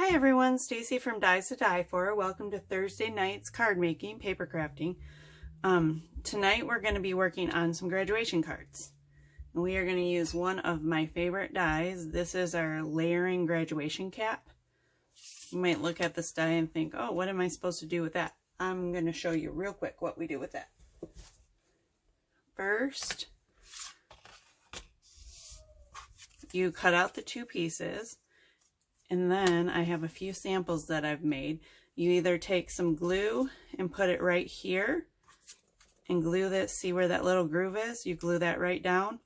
Hi everyone, Stacy from Dies to Die For. Welcome to Thursday night's card making, paper crafting. Tonight we're going to be working on some graduation cards. And we are going to use one of my favorite dies. This is our layering graduation cap. You might look at this die and think, oh, what am I supposed to do with that? I'm going to show you real quick what we do with that. First, you cut out the two pieces. And then I have a few samples that I've made. You either take some glue and put it right here and glue this, see where that little groove is? You glue that right down.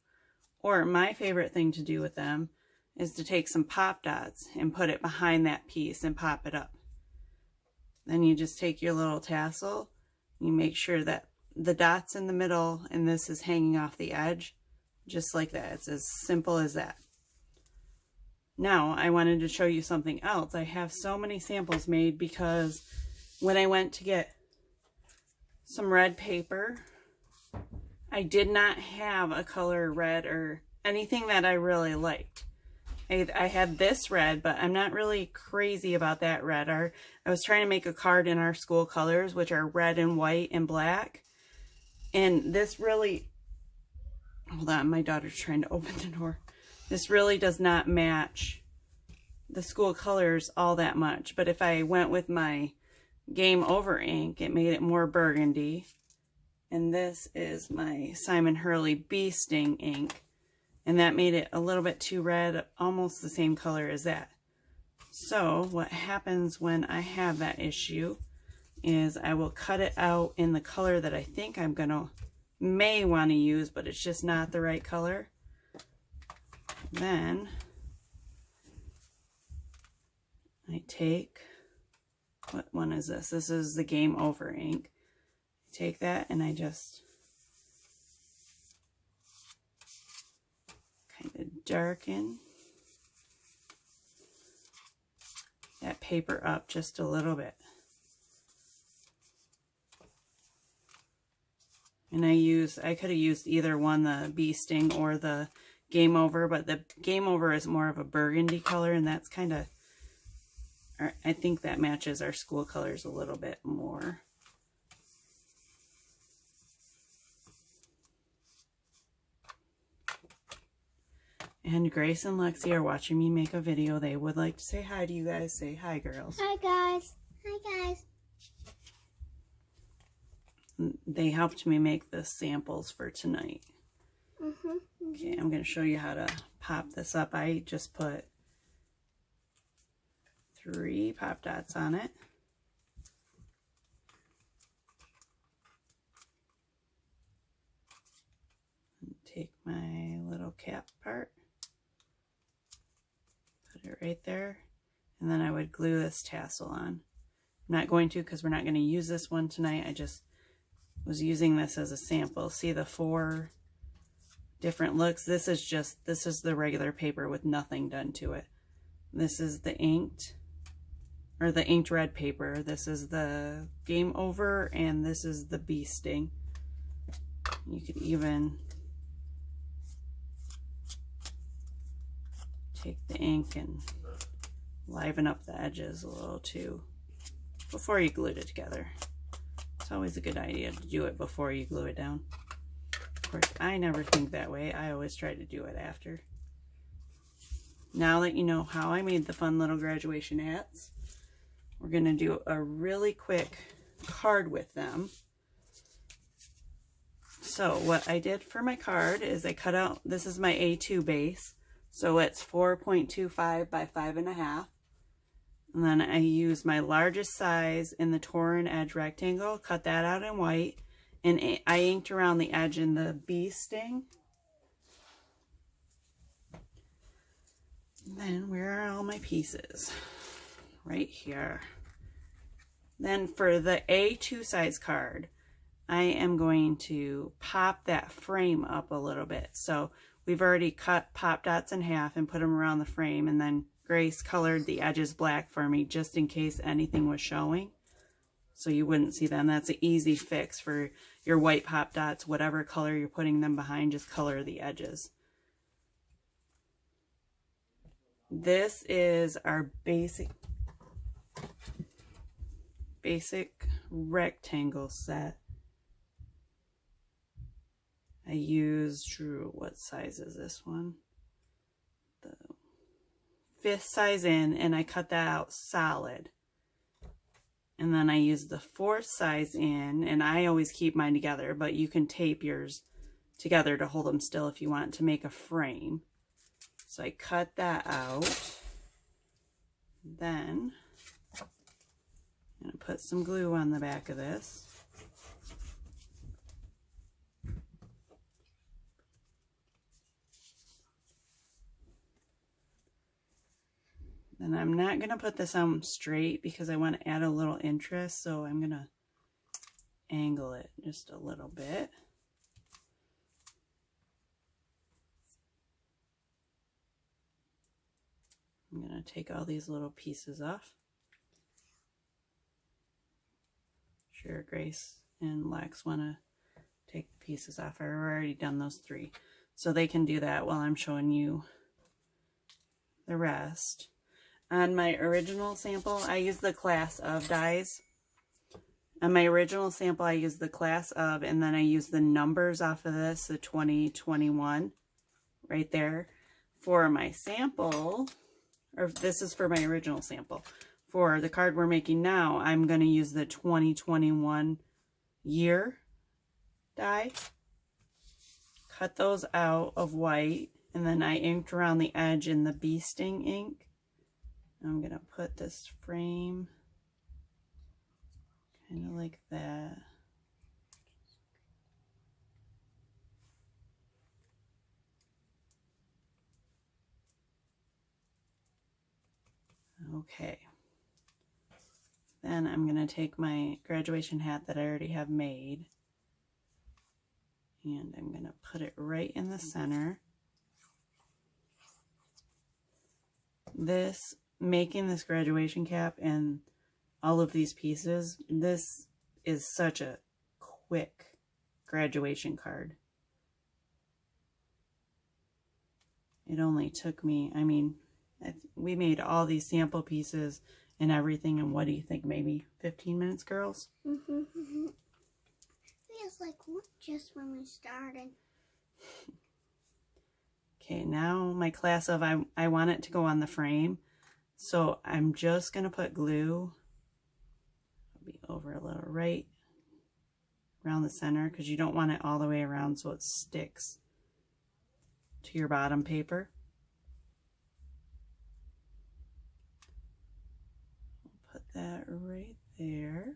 Or my favorite thing to do with them is to take some pop dots and put it behind that piece and pop it up. Then you just take your little tassel, you make sure that the dot's in the middle and this is hanging off the edge, just like that. It's as simple as that. Now, I wanted to show you something else. I have so many samples made because when I went to get some red paper, I did not have a color red or anything that I really liked. I had this red, but I'm not really crazy about that red. I was trying to make a card in our school colors, which are red and white and black. And this really, hold on, my daughter's trying to open the door. This really does not match the school colors all that much. But if I went with my Game Over ink, it made it more burgundy. And this is my Simon Hurley Bee Sting ink. And that made it a little bit too red, almost the same color as that. So what happens when I have that issue is I will cut it out in the color that I think may want to use, but it's just not the right color. Then I take, what one is this? This is the Game Over ink. I take that and I just kind of darken that paper up just a little bit. And I could have used either one, the Bee Sting or the Game Over, but the Game Over is more of a burgundy color, and that's kind of, I think that matches our school colors a little bit more. And Grace and Lexi are watching me make a video. They would like to say hi to you guys. Say hi, girls. Hi, guys. Hi, guys. They helped me make the samples for tonight. Okay, I'm going to show you how to pop this up. I just put 3 pop dots on it. And take my little cap part, put it right there, and then I would glue this tassel on. I'm not going to because we're not going to use this one tonight. I just was using this as a sample. See the 4 different looks? This is the regular paper with nothing done to it. This is the inked red paper. This is the Game Over, and this is the Bee Sting. You could even take the ink and liven up the edges a little too before you glue it together. It's always a good idea to do it before you glue it down. Of course, I never think that way. I always try to do it after. Now that you know how I made the fun little graduation hats, we're going to do a really quick card with them. So what I did for my card is I cut out, this is my A2 base, so it's 4.25 by 5.5. And then I use my largest size in the Torn Edge rectangle, cut that out in white, and I inked around the edge in the Bee Sting. And then where are all my pieces? Right here. Then for the A2 size card, I am going to pop that frame up a little bit. So we've already cut pop dots in half and put them around the frame, and then Grace colored the edges black for me just in case anything was showing, so you wouldn't see them. That's an easy fix for your white pop dots. Whatever color you're putting them behind, just color the edges. This is our basic basic rectangle set. I used, what size is this one? The 5th size in, and I cut that out solid. And then I used the 4th size in, and I always keep mine together, but you can tape yours together to hold them still if you want to make a frame. So I cut that out. Then I'm going to put some glue on the back of this. And I'm not going to put this on straight because I want to add a little interest, so I'm going to angle it just a little bit. I'm going to take all these little pieces off. Sure, Grace and Lex want to take the pieces off. I've already done those 3. So they can do that while I'm showing you the rest. On my original sample, I used the class of dies. On my original sample, I used the class of, and then I used the numbers off of this, the 2021, right there. For my sample, or this is for my original sample. For the card we're making now, I'm going to use the 2021 year die. Cut those out of white, and then I inked around the edge in the bee sting ink. I'm going to put this frame kind of like that. Okay. Then I'm going to take my graduation hat that I already have made, and I'm going to put it right in the center. Making this graduation cap and all of these pieces, this is such a quick graduation card. It only took me, I mean, we made all these sample pieces and everything, and what do you think, maybe 15 minutes, girls? Mm-hmm. Feels like just when we started. Okay, now my class of, I want it to go on the frame. So I'm just going to put glue, it'll be over a little right around the center, because you don't want it all the way around so it sticks to your bottom paper. Put that right there.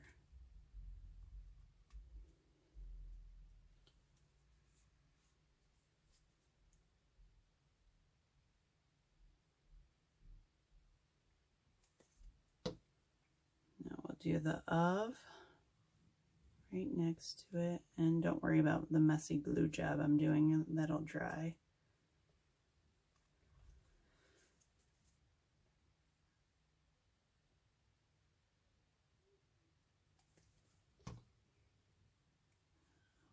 Do the of right next to it, and don't worry about the messy glue job I'm doing, that'll dry.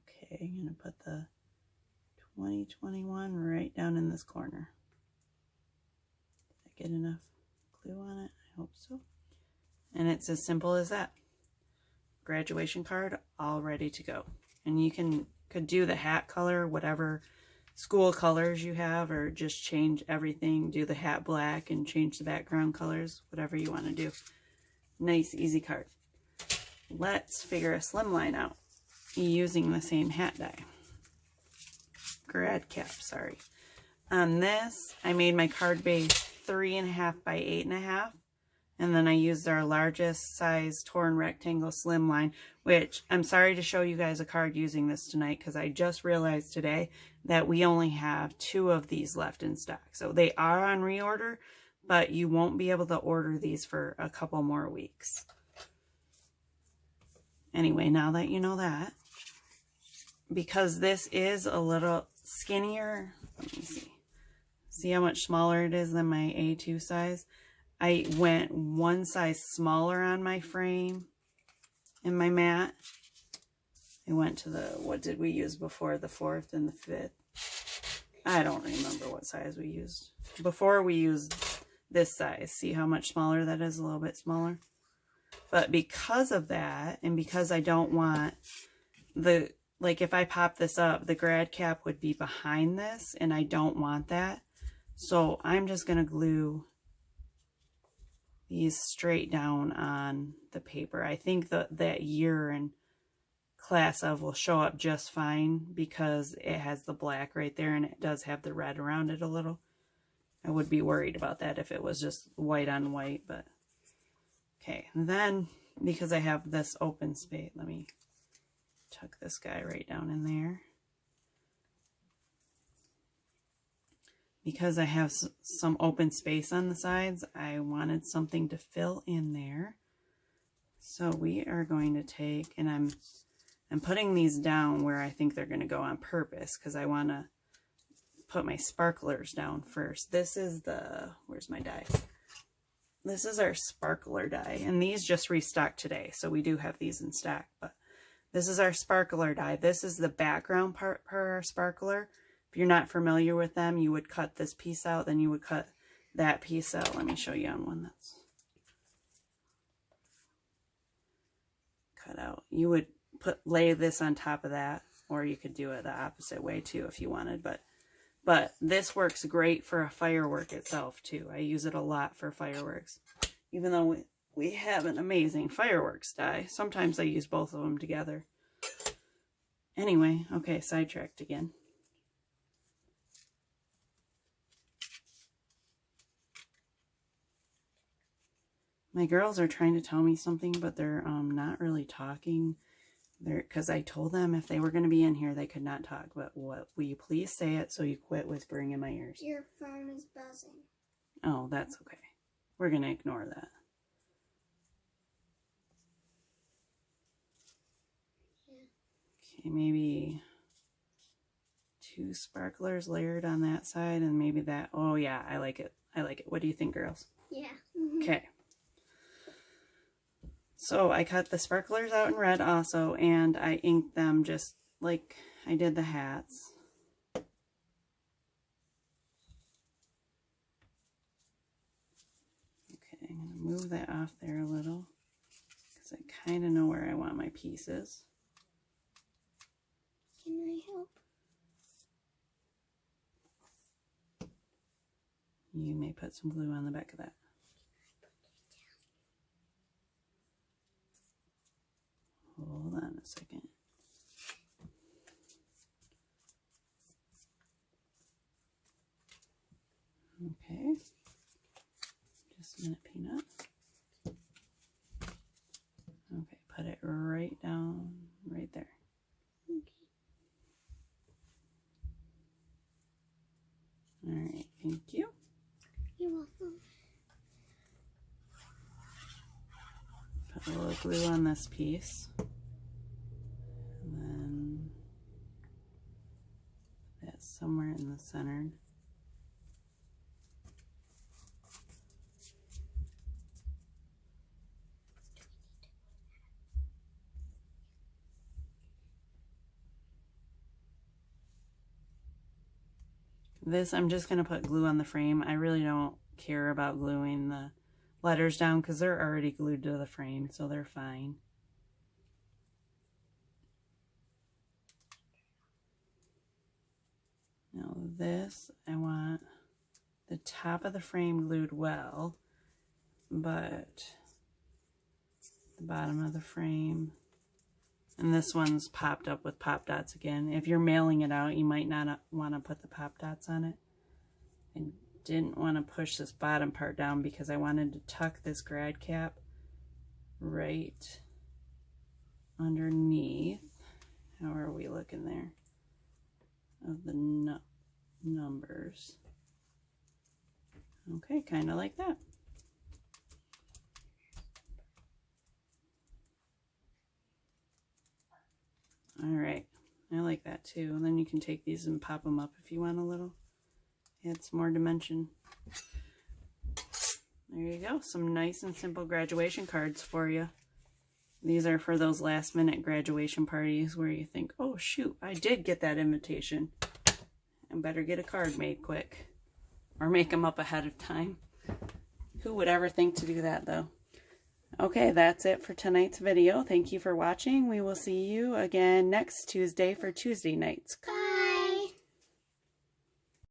Okay, I'm going to put the 2021 right down in this corner. Did I get enough glue on it? I hope so. And it's as simple as that. Graduation card all ready to go. And you could do the hat color, whatever school colors you have, or just change everything. Do the hat black and change the background colors, whatever you want to do. Nice, easy card. Let's figure a slimline out using the same hat die. Grad cap, sorry. On this, I made my card base 3.5 by 8.5. And then I used our largest size torn rectangle slimline, which I'm sorry to show you guys a card using this tonight, because I just realized today that we only have 2 of these left in stock. So they are on reorder, but you won't be able to order these for a couple more weeks. Anyway, now that you know that, because this is a little skinnier, let me see. See how much smaller it is than my A2 size? I went 1 size smaller on my frame in my mat. I went to the, what did we use before? The 4th and the 5th. I don't remember what size we used. Before we used this size. See how much smaller that is? A little bit smaller. But because of that, and because I don't want the, like if I pop this up, the grad cap would be behind this, and I don't want that. So I'm just going to glue these straight down on the paper. I think that year and class of will show up just fine because it has the black right there and it does have the red around it a little. I would be worried about that if it was just white on white, but okay. And then because I have this open space, let me tuck this guy right down in there. Because I have some open space on the sides, I wanted something to fill in there. So we are going to take, and I'm putting these down where I think they're going to go on purpose because I want to put my sparklers down first. This is the, where's my die? This is our sparkler die, and these just restocked today, so we do have these in stock, but this is our sparkler die. This is the background part per our sparkler. If you're not familiar with them, you would cut this piece out, then you would cut that piece out. Let me show you on one that's cut out. You would lay this on top of that, or you could do it the opposite way too if you wanted, but this works great for a firework itself too. I use it a lot for fireworks. Even though we have an amazing fireworks die, sometimes I use both of them together. Anyway, okay, sidetracked again. My girls are trying to tell me something, but they're not really talking. Because I told them if they were going to be in here, they could not talk. But what, will you please say it so you quit whispering in my ears? Your phone is buzzing. Oh, that's okay. We're going to ignore that. Yeah. Okay, maybe 2 sparklers layered on that side, and maybe that. Oh yeah, I like it. I like it. What do you think, girls? Yeah. Okay. So I cut the sparklers out in red also, and I inked them just like I did the hats. Okay, I'm going to move that off there a little because I kind of know where I want my pieces. Can I help? You may put some glue on the back of that. Hold on a second. Okay. Just a minute, Peanut. Okay, put it right down, right there. Okay. All right, thank you. You're welcome. Put a little glue on this piece. And then that's somewhere in the center. This, I'm just going to put glue on the frame. I really don't care about gluing the letters down because they're already glued to the frame, so they're fine. Now this, I want the top of the frame glued well, but the bottom of the frame, and this one's popped up with pop dots again. If you're mailing it out, you might not want to put the pop dots on it. I didn't want to push this bottom part down because I wanted to tuck this grad cap right underneath. How are we looking there? Of the numbers. Okay, kind of like that. All right, I like that too. And then you can take these and pop them up if you want a little. Add some more dimension. There you go, some nice and simple graduation cards for you. These are for those last minute graduation parties where you think, oh shoot, I did get that invitation. I better get a card made quick. Or make them up ahead of time. Who would ever think to do that though? Okay, that's it for tonight's video. Thank you for watching. We will see you again next Tuesday for Tuesday nights. Bye.